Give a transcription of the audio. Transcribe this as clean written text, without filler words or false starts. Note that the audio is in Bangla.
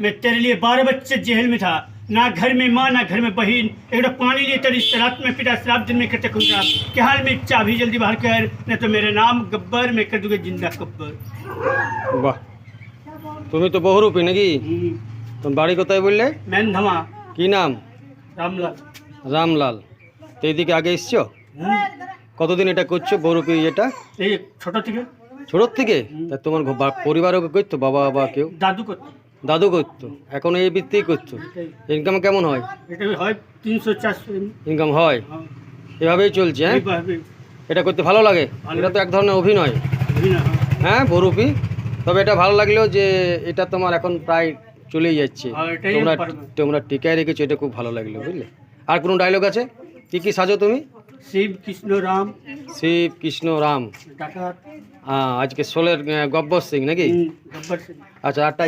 मैं तेरे लिए 12 बच्चे जेल में था, ना घर में माँ ना घर में बहन, एक पानी लिए तेरी रात में पिता शराब दिन में करते खुद के हाल में चाबी जल्दी बाहर कर, नहीं तो मेरे नाम गब्बर, मैं कर दूंगा जिंदा कब्बर। বাহ, তুমি তো বহুরূপী নাকি? তোমার বাড়ি কোথায় বললে? मैन धमा কি নাম? रामलाल। রামলাল। তো এইদিকে আগে এসছো? কতদিন এটা করছো বহুরূপী এটা? এই ছোট থেকে ছোটোর থেকে? তা তোমার পরিবারও করতো, বাবা বা কেউ? দাদু করতো। দাদু করতো, এখন এই বৃত্তিই করছো। ইনকাম কেমন হয়? এটা হয় 300-400 ইনকাম হয়? এভাবেই চলছে? হ্যাঁ, এটা করতে ভালো লাগে? এটা তো এক ধরনের অভিনয়, হ্যাঁ, বহুরূপী। তবে এটা ভালো লাগলেও যে এটা তোমার এখন প্রায় চলেই যাচ্ছে, তোমরা টিকায় রেখেছো, এটা খুব ভালো লাগলো, বুঝলে? আর কোনো ডায়লগ আছে? কি কি সাজো তুমি? শিব কৃষ্ণ রাম। শিব কৃষ্ণ রাম। ডাকাত। আজকে 16 গব্বর সিং নাকি? গব্বর সিং। আচ্ছা, আরটা